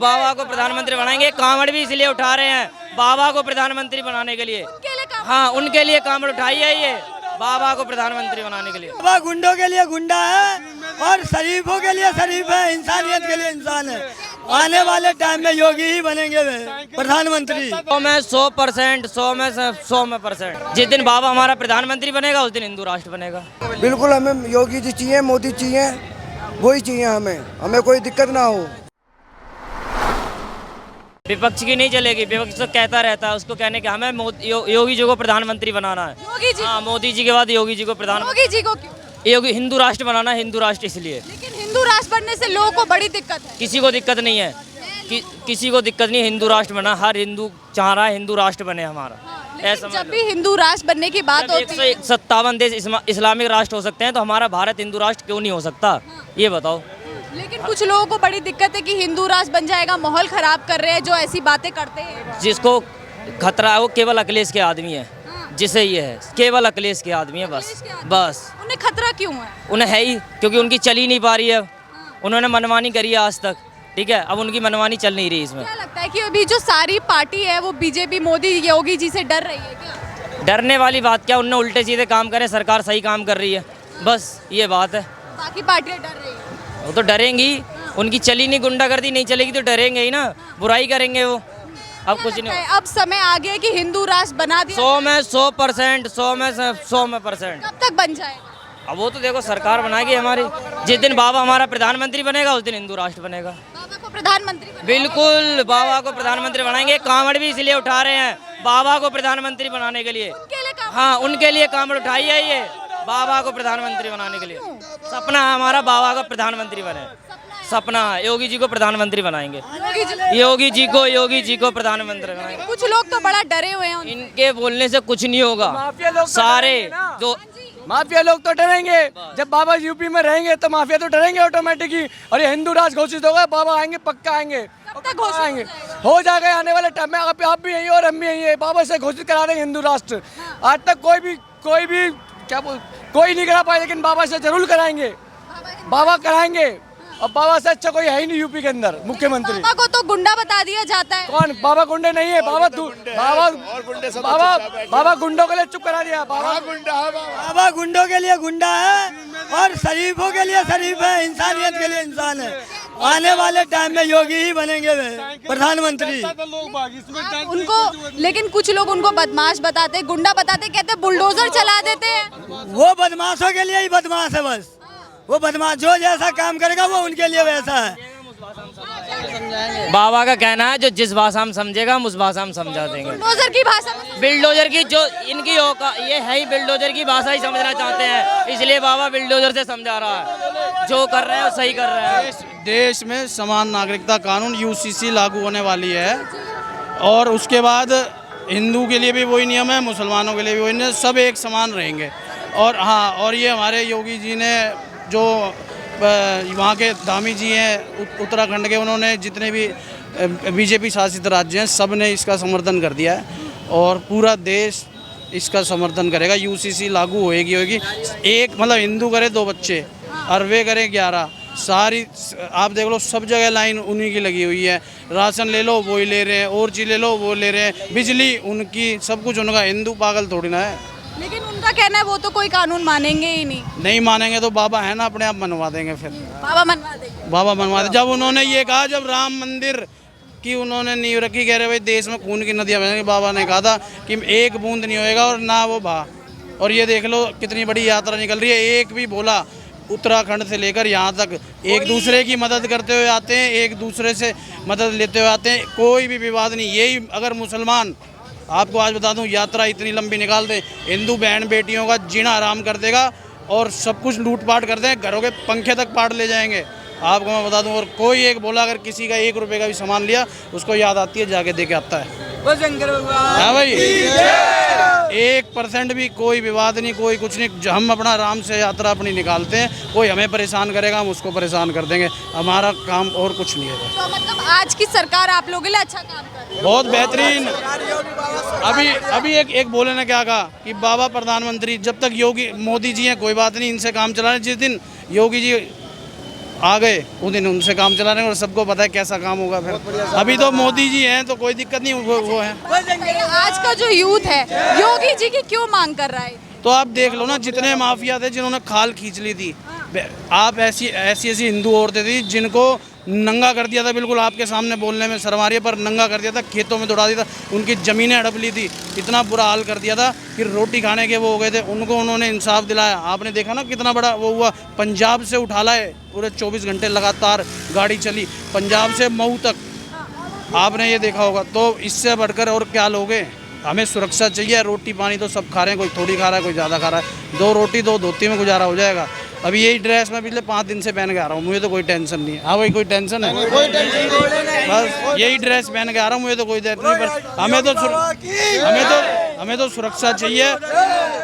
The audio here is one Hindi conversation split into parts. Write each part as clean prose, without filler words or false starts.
बाबा को प्रधानमंत्री बनाएंगे। कांवड़ भी इसलिए उठा रहे हैं बाबा को प्रधानमंत्री बनाने के लिए। हाँ, उनके लिए कांवड़ उठाई है ये, बाबा को प्रधानमंत्री बनाने के लिए। बाबा गुंडों के लिए गुंडा है और शरीफों के लिए शरीफ है, इंसानियत के लिए इंसान है। आने वाले टाइम में योगी ही बनेंगे प्रधानमंत्री। 100% 100%। जिस दिन बाबा हमारा प्रधानमंत्री बनेगा उस दिन हिंदू राष्ट्र बनेगा। बिल्कुल, हमें योगी जी चाहिए, मोदी चाहिए, वही चाहिए हमें कोई दिक्कत ना हो। विपक्ष की नहीं चलेगी, विपक्ष तो कहता रहता है, उसको कहने के हमें योगी जी को प्रधानमंत्री बनाना है। योगी जी? हाँ, मोदी जी के बाद योगी जी को प्रधानमंत्री। योगी जी को क्यों? योगी हिंदू राष्ट्र बनाना है, हिंदू राष्ट्र इसलिए। लेकिन हिंदू राष्ट्र बनने से लोगों को बड़ी दिक्कत है। किसी को दिक्कत नहीं है, किसी को दिक्कत नहीं। हिंदू राष्ट्र बना, हर हिंदू चाह रहा है हिंदू राष्ट्र बने हमारा। ऐसा जब भी हिंदू राष्ट्र बनने की बात होती है, 157 देश इस्लामिक राष्ट्र हो सकते हैं, तो हमारा भारत हिंदू राष्ट्र क्यों नहीं हो सकता, ये बताओ। लेकिन कुछ लोगों को बड़ी दिक्कत है कि हिंदू राष्ट्र बन जाएगा, माहौल खराब कर रहे हैं जो ऐसी बातें करते हैं। जिसको खतरा है वो केवल अखिलेश के आदमी है, जिसे ये है केवल अखिलेश के आदमी है, बस। उन्हें खतरा क्यों है? उन्हें है ही, क्योंकि उनकी चली नहीं पा रही है। उन्होंने मनमानी करी है आज तक, ठीक है, अब उनकी मनमानी चल नहीं रही इसमें। क्या लगता है कि अभी जो सारी पार्टी है वो बीजेपी मोदी योगी जी से डर रही है क्या? डरने वाली बात क्या, उनने उल्टे सीधे काम करे, सरकार सही काम कर रही है, बस ये बात है। बाकी पार्टियां डर रही है। वो तो डरेंगी, उनकी चली नहीं, गुंडागर्दी नहीं चलेगी तो डरेंगे ही ना, बुराई करेंगे वो। अब कुछ नहीं। अब समय आ गया कि हिंदू राष्ट्र बना दिया। 100% 100%। कब तक बन जाएगा? अब वो तो देखो सरकार बनाएगी हमारी। जिस दिन बाबा हमारा प्रधानमंत्री बनेगा उस दिन हिंदू राष्ट्र बनेगा। बाबा को प्रधानमंत्री बनाएंगे। बिल्कुल, बाबा को प्रधानमंत्री बनाएंगे। कांवड़ भी इसलिए उठा रहे हैं बाबा को प्रधानमंत्री बनाने के लिए। हाँ, उनके लिए कांवड़ उठाई है ये, बाबा को प्रधानमंत्री बनाने के लिए। सपना है हमारा बाबा का प्रधानमंत्री बने, सपना है। योगी जी को प्रधानमंत्री बनाएंगे, योगी जी को प्रधानमंत्री बनाएंगे। कुछ लोग तो बड़ा डरे हुए हैं। इनके बोलने से कुछ नहीं होगा। सारे जो माफिया लोग तो डरेंगे, जब बाबा यूपी में रहेंगे तो माफिया तो डरेंगे ऑटोमेटिक ही। और ये हिंदू राष्ट्र घोषित होगा, बाबा आएंगे, पक्का आएंगे, आएंगे, हो जाएगा आने वाले टाइम में। आप भी यही और हम भी यही है, बाबा से घोषित करा देंगे हिंदू राष्ट्र। आज तक कोई भी कोई नहीं करा पाया, लेकिन बाबा से जरूर कराएंगे, बाबा कराएंगे। और बाबा से अच्छा कोई है ही नहीं यूपी के अंदर मुख्यमंत्री। बाबा को तो गुंडा बता दिया जाता है। कौन? बाबा गुंडे नहीं है, बाबा गुंडों के लिए चुप करा दिया। बाबा गुंडों के लिए गुंडा है और शरीफों के लिए शरीफ है, इंसानियत के लिए इंसान है। आने वाले टाइम में योगी ही बनेंगे प्रधानमंत्री। उनको लेकिन कुछ लोग उनको बदमाश बताते, गुंडा बताते, कहते बुलडोजर चला देते हैं। वो बदमाशों के लिए ही बदमाश है, बस वो बदमाश जो जैसा काम करेगा वो उनके लिए वैसा है। बाबा का कहना है जो जिस भाषा में समझेगा हम उस भाषा में समझा देंगे। बुलडोजर की भाषा में, बिल्डोजर की जो इनकी ये है ही बिल्डोजर की भाषा ही समझना चाहते हैं, इसलिए बाबा बिल्डोजर से समझा रहा है। जो कर रहे हैं वो सही कर रहे हैं। देश में समान नागरिकता कानून यूसीसी लागू होने वाली है और उसके बाद हिंदू के लिए भी वही नियम है, मुसलमानों के लिए भी वही नियम, सब एक समान रहेंगे। और हाँ, और ये हमारे योगी जी ने जो वहाँ के धामी जी हैं उत्तराखंड के, उन्होंने जितने भी बीजेपी शासित राज्य हैं सब ने इसका समर्थन कर दिया है और पूरा देश इसका समर्थन करेगा। यूसीसी लागू होएगी एक मतलब हिंदू करे 2 बच्चे और वे करे 11, सारी आप देख लो सब जगह लाइन उन्हीं की लगी हुई है। राशन ले लो वही ले रहे हैं, और चीज़ ले लो वो ले रहे हैं, बिजली उनकी, सब कुछ उनका। हिंदू पागल थोड़ी ना है। लेकिन उनका कहना है वो तो कोई कानून मानेंगे ही नहीं मानेंगे तो बाबा है ना, अपने आप मनवा देंगे। फिर बाबा मनवा देंगे। बाबा मनवा दे। जब उन्होंने ये कहा, जब राम मंदिर की उन्होंने नींव रखी, कह रहे भाई देश में खून की नदियाँ बहेंगी, बाबा ने कहा था कि एक बूंद नहीं होएगा और ना वो बहा। और ये देख लो कितनी बड़ी यात्रा निकल रही है। एक भी बोला उत्तराखंड से लेकर यहाँ तक एक दूसरे की मदद करते हुए आते हैं, एक दूसरे से मदद लेते हुए आते हैं, कोई भी विवाद नहीं। यही अगर मुसलमान, आपको आज बता दूं, यात्रा इतनी लंबी निकाल दे, हिंदू बहन बेटियों का जीना आराम कर देगा और सब कुछ लूटपाट कर दें, घरों के पंखे तक पाट ले जाएंगे, आपको मैं बता दूं। और कोई एक बोला अगर किसी का 1 रुपये का भी सामान लिया, उसको याद आती है, जाके दे के आता है। हाँ भाई, 1% भी कोई विवाद नहीं, कोई कुछ नहीं। हम अपना आराम से यात्रा अपनी निकालते हैं, कोई हमें परेशान करेगा हम उसको परेशान कर देंगे, हमारा काम और कुछ नहीं है। तो मतलब आज की सरकार आप लोगों के लिए अच्छा काम कर रही है, बहुत बेहतरीन। अभी एक बोले ने क्या कहा कि बाबा प्रधानमंत्री, जब तक योगी मोदी जी हैं कोई बात नहीं, इनसे काम चला रहे। जिस दिन योगी जी आ गए उस दिन उनसे काम चला रहे हैं और सबको पता है कैसा काम होगा फिर। अभी तो मोदी जी हैं तो कोई दिक्कत नहीं, वो है। आज का जो यूथ है योगी जी की क्यों मांग कर रहा है? तो आप देख लो ना, जितने माफिया थे जिन्होंने खाल खींच ली थी, आप ऐसी हिंदू औरतें थी जिनको नंगा कर दिया था, बिल्कुल आपके सामने बोलने में शर्म आ रही है, पर नंगा कर दिया था, खेतों में दौड़ा दिया था, उनकी ज़मीनें हड़प ली थी, इतना बुरा हाल कर दिया था कि रोटी खाने के वो हो गए थे। उनको उन्होंने इंसाफ दिलाया। आपने देखा ना कितना बड़ा वो हुआ, पंजाब से उठा लाए, पूरे 24 घंटे लगातार गाड़ी चली पंजाब से मऊ तक, आपने ये देखा होगा। तो इससे बढ़कर और क्या लोगे? हमें सुरक्षा चाहिए। रोटी पानी तो सब खा रहे हैं, कोई थोड़ी खा रहा है, कोई ज़्यादा खा रहा है। 2 रोटी 2 धोती में गुजारा हो जाएगा। अभी यही ड्रेस मैं पिछले 5 दिन से पहन के आ रहा हूँ, मुझे तो कोई टेंशन नहीं है। हाँ भाई, कोई टेंशन है? बस यही ड्रेस पहन के आ रहा हूँ, मुझे तो कोई टेंशन नहीं। पर हमें तो सुरक्षा चाहिए,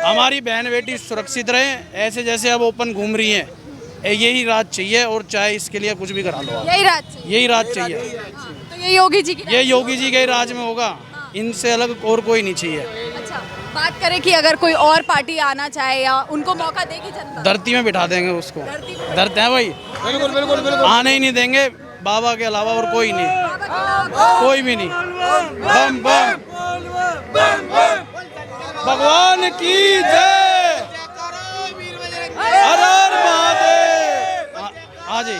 हमारी बहन बेटी सुरक्षित रहें। ऐसे जैसे अब ओपन घूम रही हैं, यही राज चाहिए, और चाहे इसके लिए कुछ भी करा लो। यही राज चाहिए। तो ये योगी जी की ये योगी जी के राज में होगा, इनसे अलग और कोई नहीं चाहिए। अच्छा, बात करें कि अगर कोई और पार्टी आना चाहे या उनको मौका देगी जनता? धरती में बिठा देंगे उसको। डरते हैं भाई, बिल्कुल आने ही नहीं देंगे। बाबा के अलावा और कोई नहीं, कोई भी नहीं। बम बम भगवान की जय, हर हर महादेव। हाँ जी।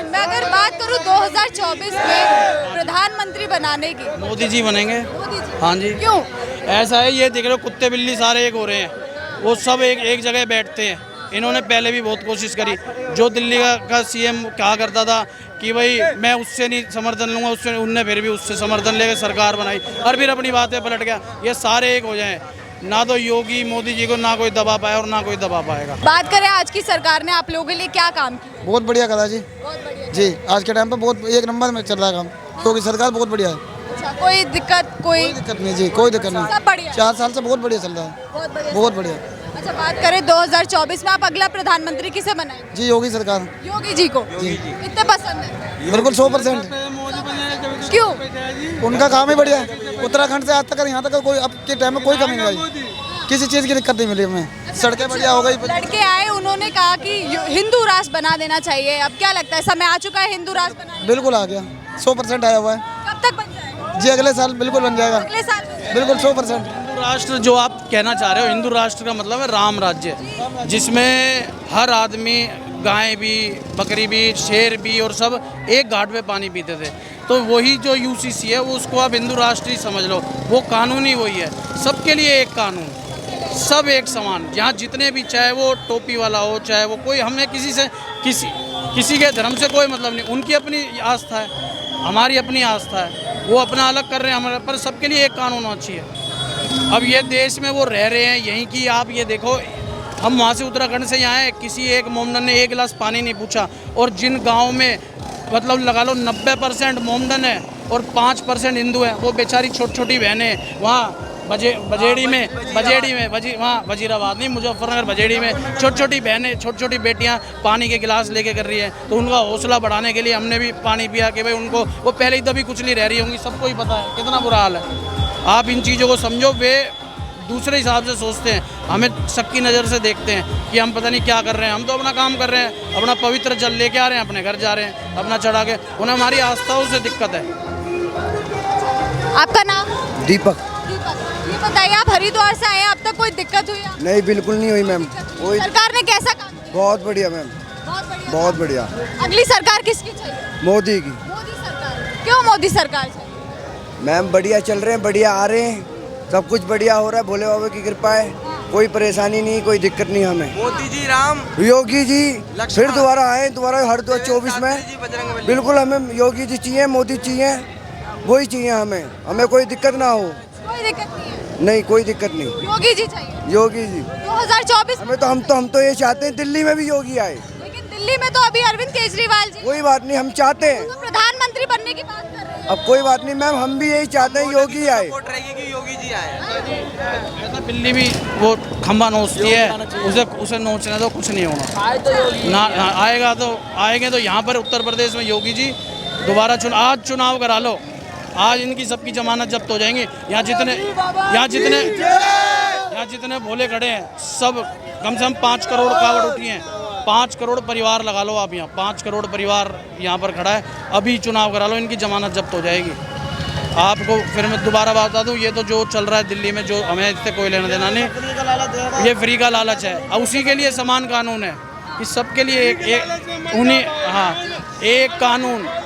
मैं अगर बात करूं 2024 में प्रधानमंत्री बनाने की, मोदी जी बनेंगे। मोदी जी। हाँ जी। क्यों? ऐसा है, ये देख रहे हो कुत्ते बिल्ली सारे एक हो रहे हैं, वो सब एक जगह बैठते हैं। इन्होंने पहले भी बहुत कोशिश करी। जो दिल्ली का सीएम कहा करता था कि भाई मैं उससे नहीं समर्थन लूँगा, उससे, उनने फिर भी उससे समर्थन लेकर सरकार बनाई और फिर अपनी बातें पलट गया। ये सारे एक हो जाएं, ना तो योगी मोदी जी को ना कोई दबा पाया और ना कोई दबा पाएगा। बात करें आज की सरकार ने आप लोगों के लिए क्या काम किया? बहुत बढ़िया करा जी। बहुत बढ़िया जी, आज के टाइम पे बहुत एक नंबर में चल रहा है काम, क्योंकि सरकार बहुत बढ़िया है। अच्छा, कोई दिक्कत? कोई दिक्कत नहीं जी, कोई दिक्कत नहीं। सब बढ़िया। 4 साल से बहुत बढ़िया चल रहा है, बहुत बढ़िया। बहुत बढ़िया। अच्छा, बात करें 2024 में आप अगला प्रधानमंत्री किसे बनाएंगे? जी, योगी सरकार। योगी जी को कितने पसंद है? बिल्कुल 100%। क्यों? उनका काम ही बढ़िया है। उत्तराखंड से आज तक यहाँ तक कोई अब के टाइम में कोई कमी नहीं आई, किसी चीज़ की दिक्कत नहीं मिली हमें। सड़कें बढ़िया हो गई। लड़के आए, उन्होंने कहा कि हिंदू राष्ट्र बना देना चाहिए। अब क्या लगता है, समय आ चुका है हिंदू राष्ट्र बनाने? बिल्कुल आ गया, 100% आया हुआ है। कब तक बन जाएगा? जी, अगले साल बिल्कुल बन जाएगा। अगले साल? बिल्कुल 100%। हिंदू राष्ट्र जो आप कहना चाह रहे हो, हिंदू राष्ट्र का मतलब है राम राज्य, जिसमें हर आदमी, गाय भी, बकरी भी, शेर भी और सब एक घाट पे पानी पीते थे। तो वही जो यूसीसी है वो उसको आप हिंदू राष्ट्र ही समझ लो। वो कानून ही वही है, सबके लिए एक कानून, सब एक समान। यहाँ जितने भी, चाहे वो टोपी वाला हो, चाहे वो कोई, हमने किसी के धर्म से कोई मतलब नहीं। उनकी अपनी आस्था है, हमारी अपनी आस्था है, वो अपना अलग कर रहे हैं, हमारे पर सबके लिए एक कानून होना चाहिए। अब ये देश में वो रह रहे हैं यहीं की, आप ये देखो, हम वहाँ से उत्तराखंड से यहाँ आए, किसी एक मोमडन ने 1 गिलास पानी नहीं पूछा। और जिन गाँव में मतलब लगा लो 90% मोमडन है और 5% हिंदू है, वो बेचारी छोटी छोटी बहनें वहाँ बजेड़ी में वहाँ वजीराबाद नहीं, मुजफ्फरनगर बजेड़ी में छोटी छोटी बहनें, छोटी छोटी बेटियाँ पानी के गिलास लेके कर रही हैं। तो उनका हौसला बढ़ाने के लिए हमने भी पानी पिया कि भाई उनको, वो पहले ही दबी कुचली रह रही होंगी, सबको ही पता है कितना बुरा हाल है। आप इन चीज़ों को समझो। वे दूसरे हिसाब से सोचते हैं, हमें सबकी नज़र से देखते हैं कि हम पता नहीं क्या कर रहे हैं। हम तो अपना काम कर रहे हैं, अपना पवित्र जल लेके आ रहे हैं, अपने घर जा रहे हैं अपना चढ़ा के। उन्हें हमारी आस्थाओं से दिक्कत है। आपका नाम? दीपक। ये बताइए, आप हरिद्वार से आए हैं, अब तक कोई दिक्कत हुई आपको? नहीं, बिल्कुल नहीं हुई मैम। कोई, सरकार ने कैसा काम किया? बहुत बढ़िया मैम, बहुत बढ़िया। बहुत बढ़िया। अगली सरकार किसकी चाहिए? मोदी की। मोदी सरकार। क्यों मोदी सरकार चाहिए? मैम बढ़िया चल रहे हैं, बढ़िया आ रहे हैं, सब कुछ बढ़िया हो रहा है, भोले बाबा की कृपा है, कोई परेशानी नहीं, कोई दिक्कत नहीं हमें। मोदी जी, राम, योगी जी फिर दोबारा आए, दोबारा हर 2024 में। बिल्कुल हमें योगी जी चाहिए, मोदी चाहिए, वही चाहिए हमें, हमें कोई दिक्कत ना हो। कोई दिक्कत नहीं है? नहीं, कोई दिक्कत नहीं। योगी जी चाहिए। योगी जी 2024 हमें तो, हम तो ये चाहते हैं दिल्ली में भी योगी आए। लेकिन दिल्ली में तो अभी अरविंद केजरीवाल जी, कोई बात नहीं, हम चाहते हैं। तो प्रधानमंत्री बनने की बात कर रहे हैं। अब कोई बात नहीं मैम, हम भी यही चाहते हैं योगी आए। योगी जी आए। ऐसा बिल्ली भी वो खंबा नोचती है, उसे नोचने तो कुछ नहीं होना ना। आएंगे तो यहाँ पर उत्तर प्रदेश में योगी जी दोबारा आज चुनाव करा लो, आज इनकी सबकी जमानत जब्त हो जाएंगी। यहाँ जितने भोले खड़े हैं, सब कम से कम 5 करोड़ कावड़ उठी हैं, 5 करोड़ परिवार लगा लो आप, यहाँ 5 करोड़ परिवार यहाँ पर खड़ा है। अभी चुनाव करा लो, इनकी जमानत जब्त हो जाएगी। आपको फिर मैं दोबारा बता दूँ, ये तो जो चल रहा है दिल्ली में, जो हमें इससे कोई लेना देना नहीं, ये फ्री का लालच है। और उसी के लिए समान कानून है, इस सब के लिए एक उन्हीं, हाँ, एक कानून,